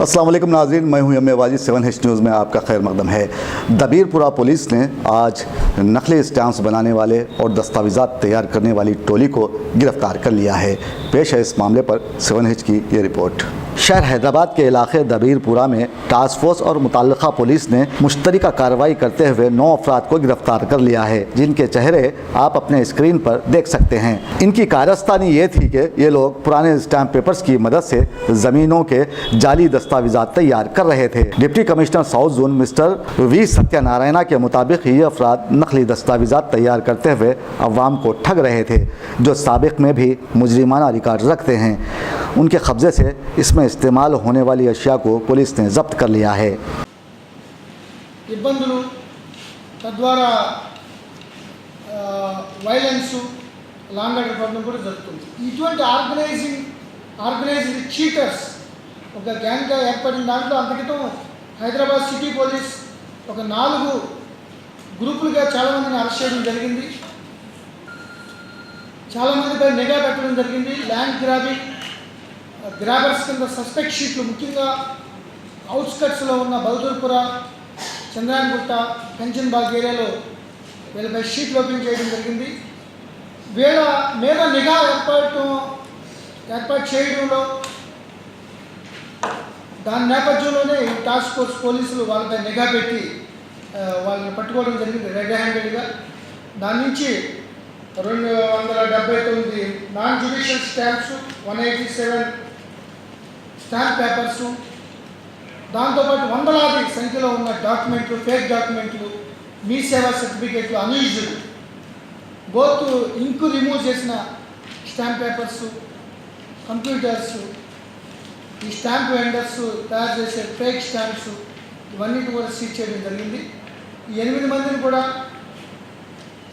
अस्सलाम वालेकुम नाज़रीन, मैं हूं यम्मेवाजी 7H न्यूज़ में आपका खैर मकदम है। दबीरपुरा पुलिस ने आज नकली स्टैम्प्स बनाने वाले और दस्तावेज़ात तैयार करने वाली टोली को गिरफ्तार कर लिया है। पेश है इस मामले पर 7H की ये रिपोर्ट। शहर हैदराबाद के इलाके दबीरपुरा में टास्क फोर्स और मुतल्लिका पुलिस ने मुश्तरका कार्रवाई करते हुए 9 अफराद को गिरफ्तार कर लिया है, जिनके चेहरे आप अपने स्क्रीन पर देख सकते हैं। इनकी कारस्तानी ये थी कि ये लोग पुराने स्टैम्प पेपर्स की मदद से ज़मीनों के जाली दस्तावेज़ात तैयार कर रहे थे। Deputy commissioner south zone mister V Satyanarayana के मुताबिक ये अफराद नकली दस्तावेज़ात तैयार करते हुए अवाम को ठग रहे थे, जो साबिक में भी मुजरिमाना रिकॉर्ड रखते हैं। उनके कब्जे से इसमें इस्तेमाल होने वाली अशिया को पुलिस ने जब्त कर लिया है। ఇబ్బందులు తద్వారా వైలెన్స్ లాంగ్ ఆర్డర్ ప్రాబ్లం కూడా జరుగుతుంది. ఇటువంటి ఆర్గనైజ్డ్ చీటర్స్ ఒక గ్యాంగ్గా ఏర్పడిన దాంట్లో అంతకితం హైదరాబాద్ సిటీ పోలీస్ ఒక 4 గ్రూపులుగా చాలామందిని అరెస్ట్ చేయడం జరిగింది. చాలామందిపై నిఘా పెట్టడం జరిగింది. ల్యాండ్ గ్రాబర్స్ కింద సస్పెక్ట్ షీట్లు ముఖ్యంగా అవుట్స్కట్స్లో ఉన్న బహదూర్పుర, చంద్రాయణగుట్ట, కంచన్బాగ్ ఏరియాలో వీళ్ళపై షీట్లు ఓపెన్ చేయడం జరిగింది. వీళ్ళ మీద నిఘా ఏర్పాటు చేయడంలో దాని నేపథ్యంలోనే ఈ టాస్క్ ఫోర్స్ పోలీసులు వాళ్ళపై నిఘా పెట్టి వాళ్ళని పట్టుకోవడం జరిగింది రెడ్ హ్యాండెడ్గా. దాని నుంచి 279 non judicial stamps, 187 stamp papers, దాంతోపాటు వందలాది సంఖ్యలో ఉన్న డాక్యుమెంట్లు, ఫేక్ డాక్యుమెంట్లు, మీ సేవా సర్టిఫికేట్లు, అన్యూజ్డ్ బోత్ ఇంకు రిమూవ్ చేసిన స్టాంప్ పేపర్స్, కంప్యూటర్స్, ఈ స్టాంప్ వెండర్స్ తయారు చేసే ఫేక్ స్టాంప్స్, ఇవన్నీ కూడా సీజ్ చేయడం జరిగింది. ఈ 8 మందిని కూడా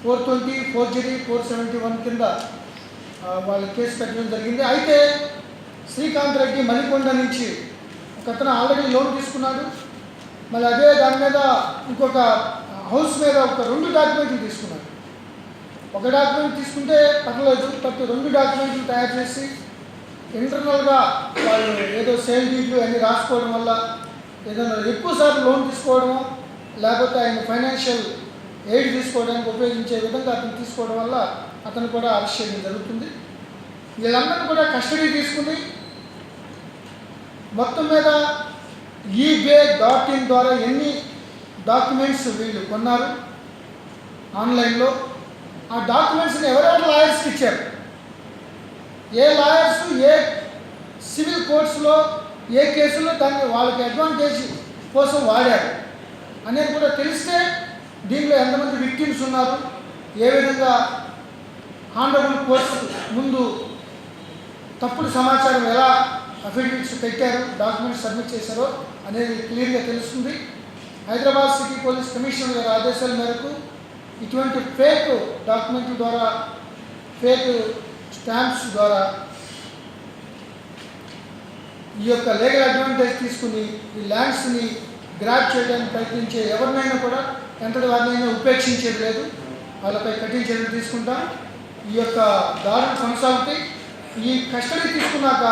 420, 4G, 471 కింద వాళ్ళు కేసు పెట్టడం జరిగింది. అయితే శ్రీకాంత్ రెడ్డి మణికొండ నుంచి ఒక అతను ఆల్రెడీ లోన్ తీసుకున్నాడు. మళ్ళీ అదే దాని మీద ఇంకొక హౌస్ మీద ఒక 2 డాక్యుమెంట్లు తీసుకున్నాడు. ఒక డాక్యుమెంట్ తీసుకుంటే పర్లేదు, బట్ 2 డాక్యుమెంట్లు తయారు చేసి ఇంటర్నల్గా వాళ్ళు ఏదో సేల్ డీడ్లు అన్నీ రాసుకోవడం వల్ల ఏదైనా ఎక్కువసార్లు లోన్ తీసుకోవడమో లేకపోతే ఆయన ఫైనాన్షియల్ ఎయిడ్ తీసుకోవడానికి ఉపయోగించే విధంగా అతను తీసుకోవడం వల్ల అతను కూడా అరెస్ట్ చేయడం జరుగుతుంది. వీళ్ళందరినీ కూడా కస్టడీ తీసుకుని మొత్తం మీద eBay.in ద్వారా ఎన్ని డాక్యుమెంట్స్ వీళ్ళు కొన్నారు ఆన్లైన్లో, ఆ డాక్యుమెంట్స్ని ఎవరెవరు లాయర్స్కి ఇచ్చారు, ఏ లాయర్స్ ఏ సివిల్ కోర్ట్స్లో ఏ కేసులో దాన్ని వాళ్ళకి అడ్వాంటేజ్ కోసం వాడారు అనేది కూడా తెలిస్తే దీనిలో ఎంతమంది విక్టిమ్స్ ఉన్నారు, ఏ విధంగా హానరబుల్ కోర్ట్స్ ముందు తప్పుడు సమాచారం ఎలా అఫిడవిట్స్ పెట్టారు, డాక్యుమెంట్స్ సబ్మిట్ చేశారో అనేది క్లియర్గా తెలుస్తుంది. హైదరాబాద్ సిటీ పోలీస్ కమిషనర్ గారి ఆదేశాల మేరకు ఇటువంటి ఫేక్ డాక్యుమెంట్ల ద్వారా, ఫేక్ స్టాంప్స్ ద్వారా ఈ యొక్క లీగల్ అడ్వాంటేజ్ తీసుకుని ఈ ల్యాండ్స్ని గ్రాప్ చేయడానికి ప్రయత్నించే ఎవరినైనా కూడా ఎంతటి వారినైనా ఉపేక్షించేది లేదు. వాళ్ళపై కఠిన చర్యలు తీసుకుంటాం. ఈ యొక్క దారులు కొనసాగుతాయి. ఈ కస్టడీ తీసుకున్నాక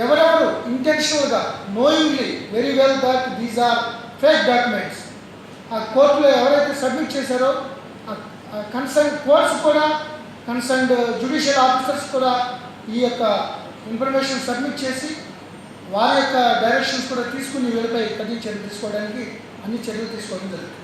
ఎవరెవరు ఇంటెన్షనల్గా knowingly very well that these are fake documents ఆ కోర్టులో ఎవరైతే సబ్మిట్ చేశారో ఆ కన్సర్న్ కోర్ట్స్ కూడా, కన్సర్న్డ్ జ్యుడిషియల్ ఆఫీసర్స్ కూడా ఈ యొక్క ఇన్ఫర్మేషన్ సబ్మిట్ చేసి వారి యొక్క డైరెక్షన్స్ కూడా తీసుకుని వీళ్ళపై కఠిన చర్యలు తీసుకోవడానికి అన్ని చర్యలు తీసుకోవడం జరుగుతుంది.